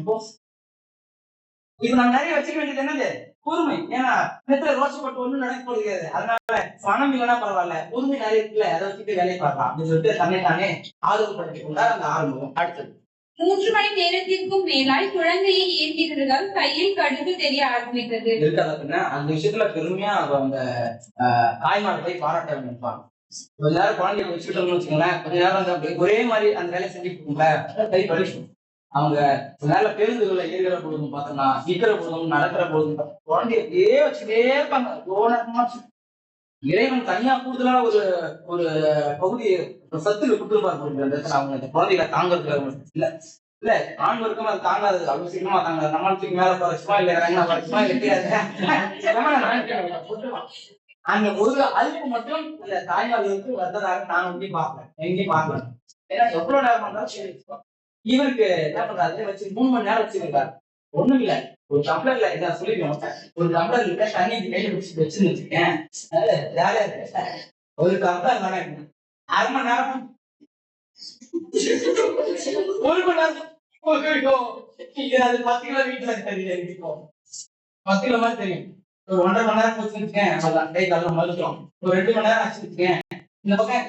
இப்ப நம்ம நிறைய வச்சுக்க வேண்டியது என்னது? பொறுமை. ஏன்னா நேரத்துல ரோஷப்பட்டு ஒண்ணும் நடக்க போகிறது. அதனால பணம் இல்லைன்னா பரவாயில்ல, பொறுமை நிறைய இருக்குல்ல, அதை வச்சுட்டு வேலையை பார்க்கலாம் அப்படின்னு சொல்லிட்டு தன்னை தானே ஆர்வப்படுத்திக் கொண்டார் அந்த ஆரம்பம். அடுத்தது 3 மணி நேரத்திற்கும் மேலாய் குழந்தையை ஏந்திருந்தால் கையில் கடுகு தெரிய ஆரம்பித்தது. இருக்காதுன்னா அந்த விஷயத்துல பெருமையா அந்த தாய்மார்களை பாராட்ட நினைப்பாங்க. கொஞ்ச நேரம் குழந்தைய வச்சுக்கிட்டோம்னு வச்சுக்கோங்களேன், கொஞ்ச நேரம் அந்த ஒரே மாதிரி அந்த வேலையை செஞ்சுட்டு இருக்கோம்ல, கை பழிக்கும். அவங்க மேல பேருந்துகளை ஏறுகிற பொழுதும் பார்த்தோம்னா, நிக்கிற பொழுதும் நடக்கிற பொழுதும் குழந்தைய அப்படியே வச்சுட்டே இருப்பாங்க. இறைவன் தனியா கூடுதலா ஒரு பகுதி சத்துல கொடுத்துருப்பாரு. அவங்க இந்த குழந்தைகளை தாங்கிறதுல இல்ல இல்ல ஆண் வர்க்கம் அது தாங்காது, அவ்வளவு சீக்கிரமா தாங்காது. நம்மளுக்கு மேல பறச்சுமா இல்ல இறங்கினா பறச்சுமா அந்த ஒரு அழிப்பு மட்டும் இந்த தாய்மார்களுக்கு வந்ததாக நான் எங்கேயும் பார்க்கல, எங்கேயும் பார்க்கல. ஏன்னா எவ்வளவு நேரம் இருந்தாலும் சரி. இவருக்கு என்ன பண்றாரு, வச்சு 3 மணி நேரம் வச்சிருக்காரு. ஒண்ணும் இல்ல, ஒரு டம்ளர்ல இதை சொல்லிருக்கோம், ஒரு டம்ளர் இருக்க தண்ணி கையில பிடிச்சிட்டு வச்சுன்னு வச்சுக்கேன், ஜாலியா இருக்கு. ஒரு டம்ளர் தானே 1/2 மணி நேரம் 1 மணி நேரம் அது 10 கிலோ வீட்டுல தெரியும், 10 கிலோ மாதிரி தெரியும். ஒரு 1.5 மணி நேரம் வச்சுருக்கேன், அதான் கை காலம் மறுத்தோம். ஒரு 2 மணி நேரம் வச்சிருக்கேன். இந்த பக்கம்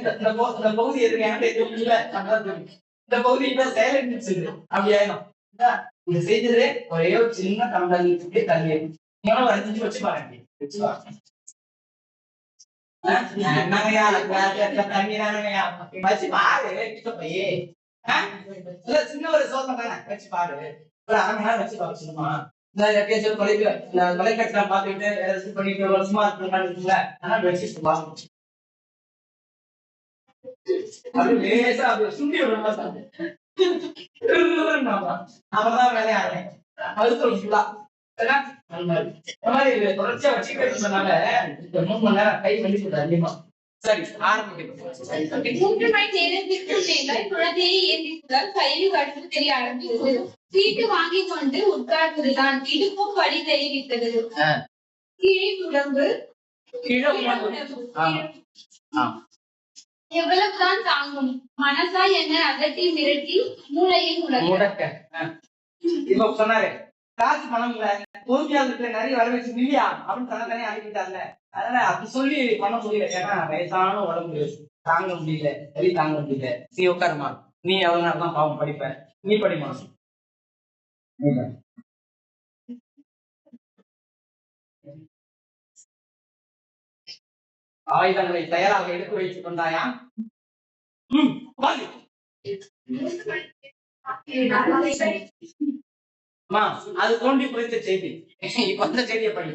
இந்த பகுதி இருக்கேன், இந்த பகுதி சைலண்ட் அப்படி ஆயிடும். இது செஞ்சது ஒரே ஒரு சின்ன டம்ளர் தண்ணி ஒரு 5 நிமிஷம் வச்சு பாருங்க. தண்ணி வச்சு பாரு, சின்ன ஒரு சோதனை தானே, வச்சு பாரு. ஒரு 1/2 மணி நேரம் வச்சு பாக்கணுமா? தொலைக்காட்சியில பாத்துக்கிட்டு பண்ணிட்டு வருஷமா இருக்குல்ல, அதனால வச்சு பாக்கணும். அது லேசா அப்படி சுண்டி விடணும். அவதான் வேலையாடுறேன் அது சொல்லா தொடர்ச்சியா வச்சுக்கிட்டு சொன்னால 3 மணி நேரம் கை வலிக்குது அதிகமா. சரி, ஆரம்பிக்கிறேன். 3 மணி நேரத்திற்கு மேல் குழந்தையை ஏந்திருந்தால் கையில் கடுப்பு தெரிய ஆரம்பித்தது. சீட்டு வாங்கி கொண்டு உட்கார்ந்ததுதான் இடுப்பும் வலி தெரிவித்தது. கீழே உடம்பு எவ்வளவுதான் தாங்கும்? மனசா என்ன அதட்டி மிரட்டி மூளையில் முடக்க. இப்ப சொன்னாரு காசு பணம் இல்ல, பொறுமையாளர்கிட்ட நிறைய வர வச்சு இல்லையா அப்படின்னு தனி அனுப்பிட்டாங்க. அதனால அப்படி சொல்லி பண்ண முடியல. ஏன்னா வயசான உடம்பு தாங்க முடியல, வலி தாங்க முடியல. நீ உட்காருமா, நீ எவ்வளவு நேரம் தான் பாவம் படிப்ப, நீ படிமா. ஆயுதங்களை தயாராக எடுத்து வைத்துக் கொண்டாயா? அது தோண்டி குறித்த செய்தி. இப்ப அந்த செய்தியை படி.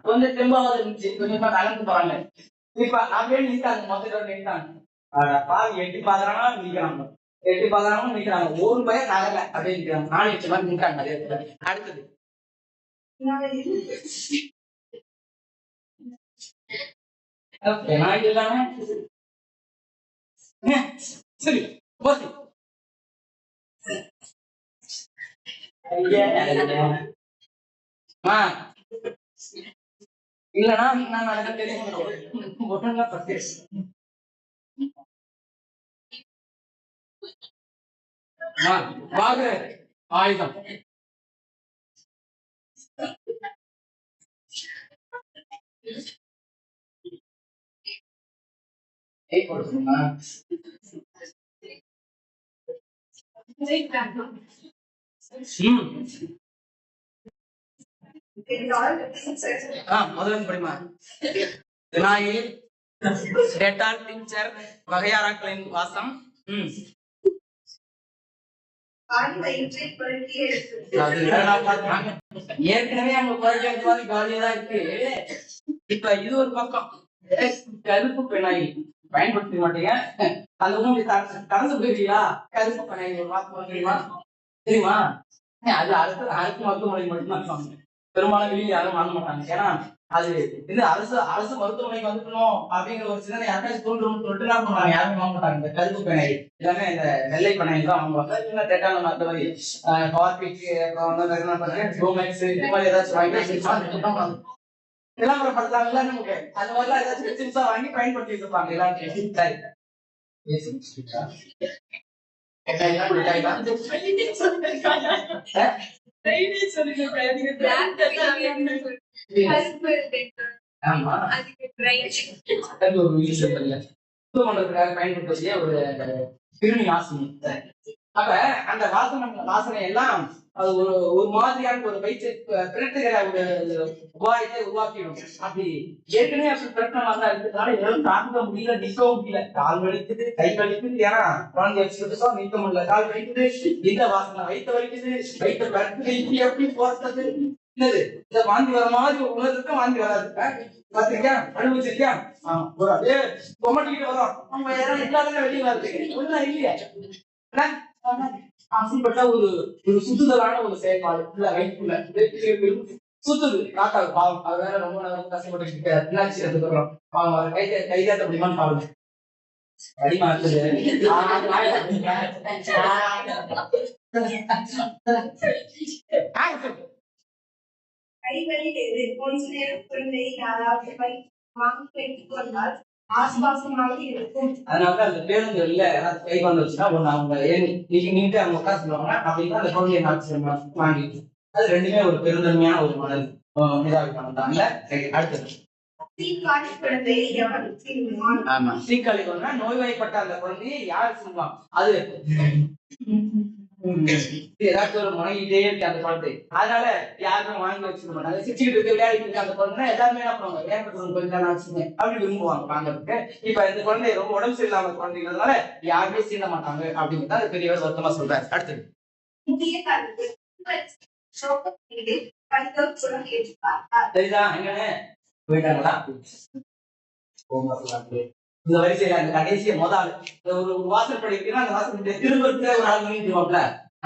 கொஞ்சம் தெம்பாவது இருந்துச்சு, கொஞ்சமா கலந்து போறாங்க. இப்ப அப்படியே நிற்காங்க, மொத்தம் நிற்காங்க. எட்டி பாக்குறானா நிக்கிறாங்க, எட்டி பாக்குறாங்க நிக்கிறாங்க. ஒரு பையன் நகல அப்படியே நிக்கிறாங்க. நாளைக்கு மாதிரி நிற்காங்க. அதே அடுத்தது சரி போச்சு. இல்லனா நான் நடக்க தெரியும். ஆயுதம் முதல்ல படிமா. வினாயில் டெட்டால் டிஞ்சர் வகையாராக்களின் வாசம். ஏற்கனவே அங்க குறைக்கிறது காலியதான் இருக்கு. இப்ப இது ஒரு பக்கம். கருப்பு பெனாயில் பயன்படுத்த மாட்டீங்க. அது கலந்து போயிருக்கீங்களா? கருப்பு பெனாயில் ஒரு வாக்கு தெரியுமா? தெரியுமா? அது அரசு மருத்துவமனை மட்டும்தான். பெரும்பாலும் வெளியே யாரும் வாங்க மாட்டாங்க. ஏன்னா அது அரசு மருத்துவமனைக்கு வந்துக்கணும் அப்படிங்கிற ஒரு சிந்தனை யாருக்காச்சும் தோன்றும் சொல்லிட்டு என்ன பண்ணுவாங்க, யாருமே வாங்க மாட்டாங்க. இந்த கருப்பு பெனாயில் எல்லாமே இந்த வெள்ளை பெனாயில் தான் வாங்குவாங்க. இன்னும் டெட்டால் மற்ற மாதிரி கார்பிக், அப்புறம் வந்து டோமேக்ஸ் இது மாதிரி ஏதாச்சும் வாங்கி விளம்பரப்படுத்தாங்களா நமக்கு. அந்த மாதிரிலாம் ஏதாச்சும் சின்சா வாங்கி பயன்படுத்திட்டு இருப்பாங்க எல்லாரும். பயன்படுத்தக்கூடிய ஒரு கிருமி நாசினி. அப்ப அந்த வாசனை எல்லாம் அது ஒரு மாதிரியான ஒரு வயிற்று பிரட்டுகிற ஒரு உபாயத்தை உருவாக்கிடும். அப்படி ஏற்கனவே அப்படி பிரச்சனை தான் இருக்கிறதுனால எல்லாம் தாங்க முடியல, நிற்கவும் முடியல. கால் வலிக்குது, கை வலிக்குது. ஏன்னா குழந்தை வச்சுக்கிட்டு நிற்க முடியல. கால் வலிக்குது, இந்த வாசனை வயிற்று வலிக்குது, வயிற்று பிரட்டு இப்படி எப்படி போறது என்னது? இத வாந்தி வர மாதிரி உணர்வுக்கு வாந்தி வராது. பாத்திருக்கியா? அனுபவிச்சிருக்கியா? ஒரு அப்படியே கொமட்டிக்கிட்டு வரும். நம்ம யாரும் இல்லாத வெளியே வருது ஒன்னும் இல்லையா? அப்படிப்பட்ட ஒரு சுத்துதலான ஒரு செயல்பாடு வயிற்றுக்குள்ள சுத்துது. காக்காது பாவம், அது வேற ரொம்ப நேரம் கஷ்டப்பட்டு என்னாச்சு அதுக்கப்புறம் பாவம் அதை கைகாட்ட முடியுமான்னு பாருங்க. அடிமா இருக்குது. அதனாலதான் அந்த பேருந்துகள்ல கை வந்துச்சுன்னா ஒண்ணு அவங்க நீட்டு அவங்க உட்கார சொல்லுவாங்க. அப்படின்னா அந்த குழந்தைய வாங்கிட்டு அது ரெண்டுமே ஒரு பெருந்தன்மையான ஒரு மனது இதாகிட்டாங்க. அடுத்தது ஆமா, சீக்காளி குழந்தை நோய்வாய்ப்பட்ட அந்த குழந்தையை யாரு சொல்லுவாங்க? அது ஏதாச்சும் ஒரு முனைகிட்டே இருக்கு அந்த குழந்தை. அதனால யாருமே வாங்கி வச்சுக்க மாட்டாங்க. சிரிச்சுக்கிட்டு இருக்கு, விளையாடிட்டு இருக்கு அந்த குழந்தை. எல்லாருமே என்ன பண்ணுவாங்க, விளையாட்டு கொஞ்சம் நேரம் வச்சுங்க அப்படி விரும்புவாங்க வாங்குறதுக்கு. இப்ப இந்த குழந்தை ரொம்ப உடம்பு சரியில்லாம குழந்தைங்கிறதுனால யாருமே சீண்ட மாட்டாங்க அப்படிங்கிறத அது பெரியவர் வருத்தமா சொல்றாரு. அடுத்தது சரிதான், எங்கன்னு போயிட்டாங்களா? இந்த வரிசையில அந்த கடைசிய முதல் ஒரு வாசல் படிக்கிறா, அந்த வாசல் திரும்ப ஒரு ஆள் பண்ணிட்டுவாப்ல,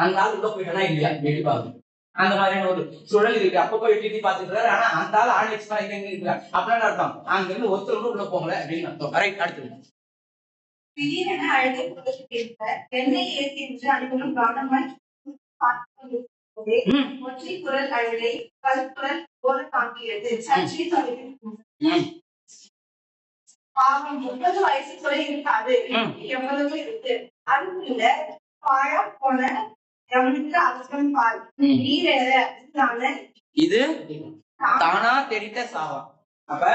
அந்த ஆள் உள்ள போயிட்டானா இல்லையா எட்டி பார்க்கணும். அந்த மாதிரியான ஒரு சுழல் இருக்கு. அப்பப்போ எட்டி பார்த்துக்கிறாரு. ஆனா அந்த ஆள் ஆள் எக்ஸ்ட்ரா எங்க இருக்கிறார் அப்படின்னு அர்த்தம். அங்க இருந்து ஒருத்தர் உள்ள போகல அப்படின்னு அர்த்தம். ரைட், அடுத்தது திடீரென அழகை கேட்க என்னை ஏசி என்று அனுப்பும் கவனமாய் ஒற்றை குரல் அழகை கல்குரல் போல காண்கிறது. சற்றே தொலைவில் பாவம் 30 வயசு கூட இருக்காது, எவ்வளவு இருக்கு. அதுக்குள்ள பாழா போன எவனுக்கு அவசரம் பால் நீரேற இது தானா தெரித்த சாவா. அப்ப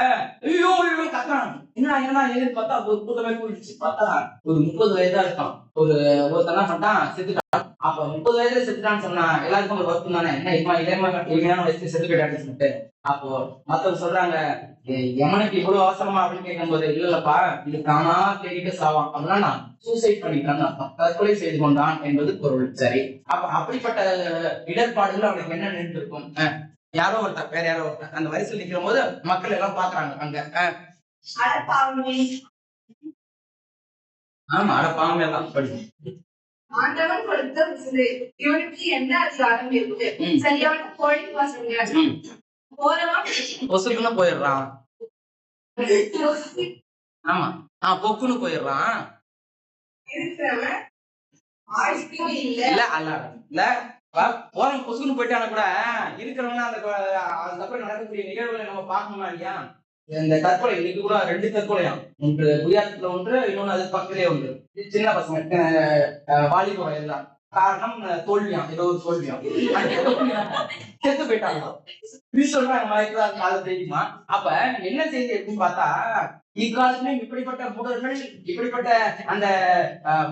ஐயோ ஐயோ கத்துறான். என்ன ஏது பார்த்தா ஒரு கூட்டமே கூடிச்சு. பார்த்தா ஒரு 30 வயதா இருக்கான். ஒருத்தனா பண்ணிட்டான், செத்துட்டான். அப்ப 30 வயதுல செத்துட்டான்னு சொன்னா எல்லாருக்கும் ஒரு வருத்தம் தானே. என்ன இளமையான வயசுல செத்து போயிட்டான்னு சொல்லிட்டு அப்போ மத்தவங்க சொல்றாங்க, எவனுக்கு இவ்வளவு அவசரமா அப்படின்னு கேட்கும் போது, இல்லப்பா இது தானா தேடிட்டு சாவான். அப்படின்னா நான் சூசைட் பண்ணிட்டான்னு அர்த்தம், தற்கொலை செய்து கொண்டான் என்பது பொருள். சரி, அப்ப அப்படிப்பட்ட இடர்பாடுகள் அவனுக்கு என்ன நின்று இருக்கும்? யாரோ ஒருத்தர், வேற யாரோ ஒருத்தர் அந்த வரிசையில் நிக்கிற போது மக்கள் எல்லாம் பாக்குறாங்க அங்க. ஆமா, அட பாவம் எல்லாம் படி. ஆண்டவன் கொடுத்த விசிறு, இவனுக்கு என்ன அதிகாரம் இருக்கு? சரியான கோழி பசங்க பொசுக்குன்னு போயிடுறான். ஆமா, பொக்குன்னு போயிடுறான். இல்ல அல்ல இல்ல போறவங்க பொசுக்குன்னு போயிட்டான கூட இருக்கிறவங்க அந்த தற்கொலை நடக்கக்கூடிய நிகழ்வுகளை நம்ம பார்க்கணுமா இல்லையா? இந்த தற்கொலை இன்னைக்கு கூட 2 தற்கொலையாம். ஒன்று குடியாத்தத்துல ஒன்று, இன்னொன்னு அது பக்கத்திலே ஒன்று. சின்ன பசங்க வாலிப வயதுதான். காரணம் தோல்வியாம், ஏதோ ஒரு தோல்வியாம், செத்து போயிட்டாங்க. சொல்றாங்க மலைக்குதான் கால தெரியுமா? அப்ப என்ன செய்தி அப்படின்னு பார்த்தா, இக்காலத்திலும் இப்படிப்பட்ட மூடர்கள், இப்படிப்பட்ட அந்த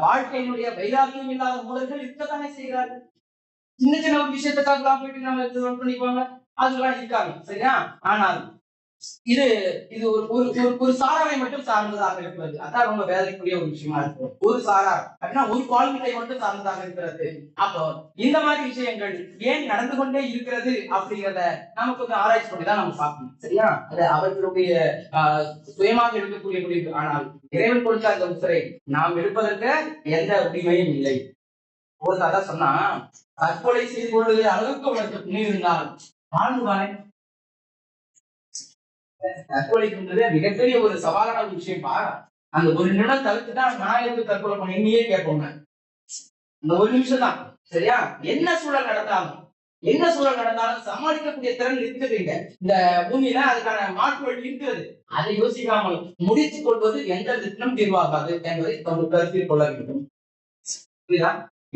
வாழ்க்கையினுடைய வைராக்கியம் இல்லாத மூடர்கள் இருக்கத்தானே செய்கிறார்கள். சின்ன சின்ன ஒரு விஷயத்துக்காக போயிட்டு நம்ம பண்ணிக்குவாங்க, அதுக்கெல்லாம் இருக்காங்க. சரியா? ஆனால் இது இது ஒரு சாராரை மட்டும் சார்ந்ததாக இருக்கிறது. அதான் ரொம்ப வேதனைக்குரிய ஒரு விஷயமா இருக்கு. ஒரு சாரார் அப்படின்னா ஒரு குவாலிட்டியை மட்டும் சார்ந்ததாக இருக்கிறது. அப்போ இந்த மாதிரி விஷயங்கள் ஏன் நடந்து கொண்டே இருக்கிறது அப்படிங்கிறத நம்ம கொஞ்சம் ஆராய்ச்சி பண்ணிதான் நம்ம பார்க்கணும். சரியா? அது அவர்களுடைய சுயமாக எடுக்கக்கூடிய முடிவு. ஆனால் இறைவன் கொடுத்த அந்த உத்தரை நாம் எடுப்பதற்கு எந்த உரிமையும் இல்லை. ஒரு கதை சொன்னா, தற்கொலை செய்து கொள்ளுகிற அளவுக்கு உனக்கு துணி இருந்தால் வாழ்ந்துவானே. தற்கொலைக்குன்றது மிகப்பெரிய ஒரு சவாலான ஒரு விஷயம். அந்த ஒரு நிமிடம் தவிர்த்துதான் நான் எதுக்கு தற்கொலை பண்ண என்னையே கேட்போங்க. இந்த ஒரு நிமிஷம் தான். சரியா? என்ன சூழல் நடந்தாலும் சமாளிக்கக்கூடிய திறன் இருக்குது. இந்த பூமியில அதுக்கான மாற்று வழி இருக்கிறது. அதை யோசிக்காமல் முடித்துக் கொள்வது எந்த விதத்திலும் தீர்வாகாது என்பதை கருத்தில் கொள்ள வேண்டும். புரியுதா?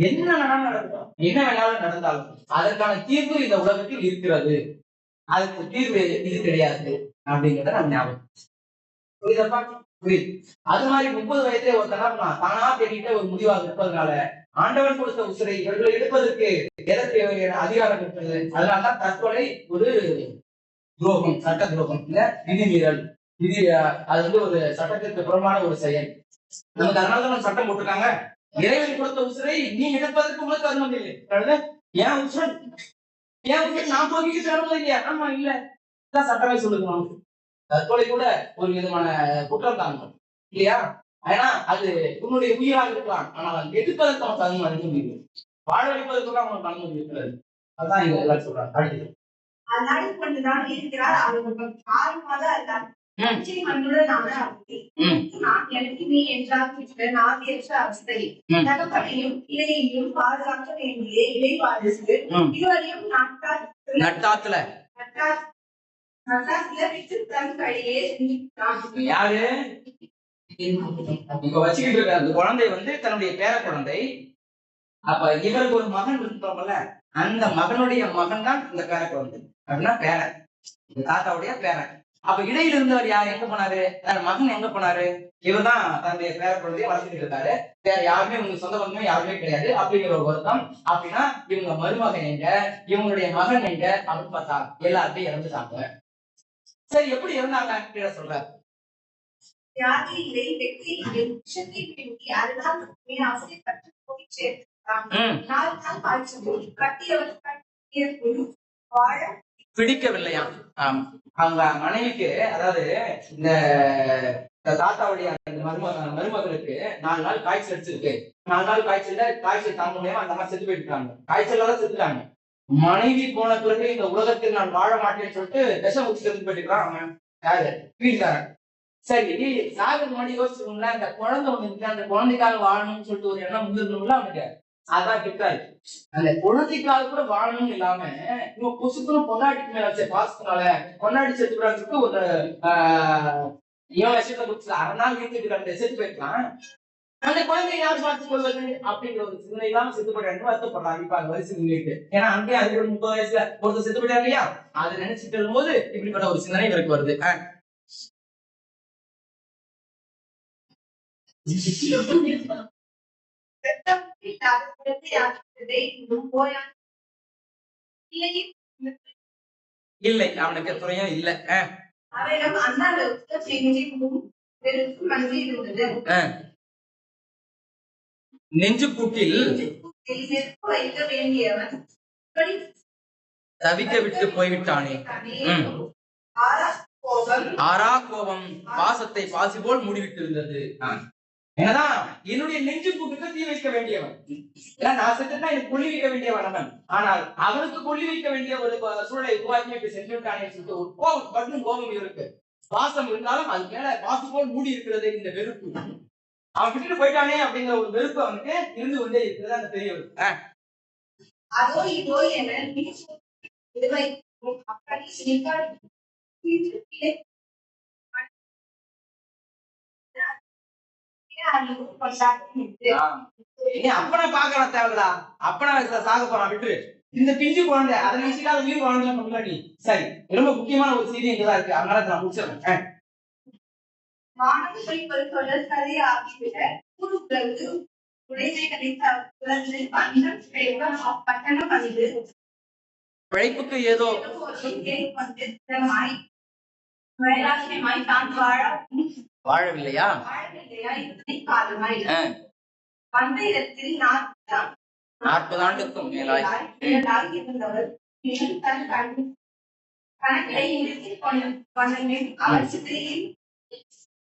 என்ன நடக்கும், என்ன வேணாலும் நடந்தாலும் அதற்கான தீர்வு இந்த உலகத்தில் இருக்கிறது. அதுக்கு தீர்வு இது கிடையாது அப்படிங்கிறத நம்ம ஞாபகம். புரியுதப்பா? புரியுது. அது மாதிரி 30 வயதுல ஒருத்தனா தானா தேடிட்டு ஒரு முடிவாக இருப்பதனால ஆண்டவன் கொடுத்த உசிரை இவர்களை எடுப்பதற்கு எதற்கு அதிகாரம் இருக்கிறது. அதனாலதான் தற்கொலை ஒரு துரோகம், சட்ட துரோகம், இல்ல விதிமீறல். அது ஒரு சட்டத்திற்கு புறமான ஒரு செயல். நமக்கு அதனாலதான் சட்டம் போட்டிருக்காங்க. இறைவன் கொடுத்த உசிரை நீ எடுப்பதற்கு உங்களுக்கு அனுமதி இல்லை. ஏன் உசுரன் நான் போகிட்டு அனுமதி இல்லையா? ஆமா, இல்ல, சட்டமே சொல்லுங்க. தற்கொலை கூட ஒரு விதமான குற்றம் தாங்க இல்லையா? ஏன்னா அது உன்னுடைய உயிராக இருக்கலாம். ஆனால் அது எடுப்பதற்கு அவனுக்கு அது அனுமதி இல்லை. வாழ வைப்பதற்கு அவனுக்கு அனுமதி இருக்கிறது. அதான் இங்க எல்லாரும் சொல்றாங்க. அடுத்தது நட்டாத்துல யாரு இப்ப வச்சுக்கிட்டு இருக்க அந்த குழந்தை தன்னுடைய பேர குழந்தை. அப்ப இவருக்கு ஒரு மகன் இருந்தோம்ல, அந்த மகனுடைய மகன் தான் இந்த பேர குழந்தை. அப்படின்னா பேரன், தாத்தாவுடைய பேரன். அப்ப இடையில இருந்தவர் யார் எங்க போனாரு? தன் மகன் எங்க போனாரு? இவர்தான் தன்னுடைய பேர குழந்தையை வளர்த்துட்டு இருக்காரு. வேற யாருமே உங்க சொந்த பந்தமே யாருமே கிடையாது அப்படிங்கிற ஒரு வருத்தம். அப்படின்னா இவங்க மருமகன் எங்க, இவங்களுடைய மகன் எங்க அப்படின்னு பார்த்தா எல்லாருமே இறந்துட்டாங்க. சரி, எப்படி இருந்தாங்க சொல்றாரு. பிடிக்கவில்லையா? அவங்க மனைவிக்கு, அதாவது இந்த தாத்தாவுடைய மருமகளுக்கு 4 நாள் காய்ச்சல் அடிச்சிருக்கு. 4 நாள் காய்ச்சல் தாங்க முடியாம அந்த மாதிரி செத்து போயிட்டாங்க. காய்ச்சலால செத்துட்டாங்க. மனைவி போன பிறகு இந்த உலகத்தில் நான் வாழ மாட்டேன்னு சொல்லிட்டு விஷம் ஊற்றி செத்து போயிட்டுருக்கான் அவன். யாரு? வீட்டுக்காரன். சரி, சாகுக்கு முன்னாடி யோசிச்சுக்கோங்களேன், அந்த குழந்தை ஒண்ணு இருக்கு, அந்த குழந்தைக்காக வாழணும்னு சொல்லிட்டு ஒரு எண்ணம் வந்துருக்கணும்ல அவனுக்கு. அதான் கிட்டாரு. அந்த குழந்தைக்காக கூட வாழணும்னு இல்லாம இவன் பொசுக்குன்னு பொண்டாட்டிக்கு மேல வச்ச பாசத்தினால பொண்டாட்டி செத்து விடாதுக்கு ஒரு இவன் விஷயத்த குடிச்சு 6 நாள் வீட்டுக்கு செத்து போயிருக்கான். அந்த குழந்தைய யார் பார்த்துக் கொள்வது அப்படிங்கிற ஒரு சிந்தனை இல்லாம செத்து போயிட்டு வருத்தப்படுறாங்க. இப்ப அந்த வரிசை நின்றுட்டு, ஏன்னா அங்கே அது 30 வயசுல ஒருத்தர் செத்து போயிட்டாரு இல்லையா, அதை நினைச்சிட்டு இருக்கும்போது இப்படிப்பட்ட ஒரு சிந்தனை இவருக்கு வருது. இல்லை, அவனுக்கு துறையும் இல்ல. நெஞ்சு கூட்டில் தவிக்க விட்டு போய்விட்டானே. ஆறா கோபம் பாசத்தை பாசி போல் மூடிவிட்டு இருந்தது. என்னதான் என்னுடைய நெஞ்சு கூட்டுக்கு தீ வைக்க வேண்டியவன், நான் செத்துட்டா எனக்கு கொல்லி வைக்க வேண்டியவன் அவன். ஆனால் அவனுக்கு கொல்லி வைக்க வேண்டிய ஒரு சூழலை உருவாக்கி சென்று விட்டானே சொல்லிட்டு ஒரு கோபம், பட்டும் கோபம் இருக்கு. பாசம் இருந்தாலும் அது மேல பாசி போல் மூடி இருக்கிறது இந்த வெறுப்பு. அவன் விட்டுட்டு போயிட்டானே அப்படிங்கிற ஒரு வெறுப்பு அவனுக்கு இருந்து கொண்டே இருக்கிறது அந்த பெரியவர். அப்பனை பாக்கலாம் தேவைடா, அப்பனை சாக போறான் விட்டு இந்த பிஞ்சு குழந்தை அதை நினைச்சுக்காத உயிர் வாழ்ந்தா முன்னாடி. சரி, ரொம்ப முக்கியமான ஒரு செய்தி இங்கதான் இருக்கு, அதனால நான் முடிச்சிடறேன். பிழைப்புக்கு ஏதோ வாழவில்லையா? அந்த இடத்தில் 40 ஆண்டுக்கும் மேலாய் இருந்தவர்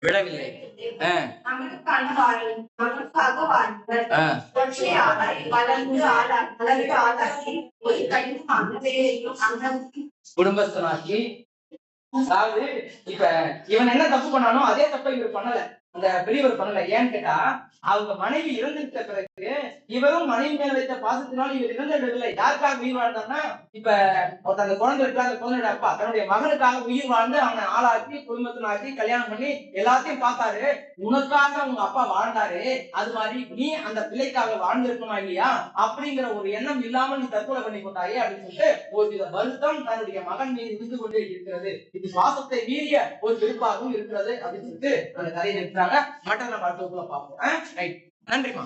விடவில்லை. குடும்பஸ்தனாக்கி, அதாவது இப்ப இவன் என்ன தப்பு பண்ணானோ அதே தப்ப இவர் பண்ணல, அந்த பெரியவர் பண்ணல. ஏன்னு கேட்டா, அவங்க மனைவி இறந்துட்ட பிறகு இவரும் மனைவி மேல வைத்த பாசத்தினால் இவர் இறந்து விடவில்லை. யாருக்காக உயிர் வாழ்ந்தார்னா, இப்ப அந்த குழந்தை இருக்கா, அந்த குழந்தையோட அப்பா தன்னுடைய மகனுக்காக உயிர் வாழ்ந்து அவனை ஆளாக்கி குடும்பத்தினாக்கி கல்யாணம் பண்ணி எல்லாத்தையும் பார்த்தாரு. உனக்காக உங்க அப்பா வாழ்ந்தாரு, அது மாதிரி நீ அந்த பிள்ளைக்காக வாழ்ந்திருக்கணும் இல்லையா அப்படிங்கிற ஒரு எண்ணம் இல்லாமல் நீ தற்கொலை பண்ணி கொண்டாயே அப்படின்னு சொல்லிட்டு ஒரு வித வருத்தம் தன்னுடைய மகன் மீது இருந்து கொண்டே இருக்கிறது. இது சுவாசத்தை மீறிய ஒரு வெறுப்பாகவும் இருக்கிறது அப்படின்னு சொல்லிட்டு அந்த கதையை நிறுத்துறாங்க. மற்ற நம்ம அடுத்த பார்ப்போம். நன்றிமா.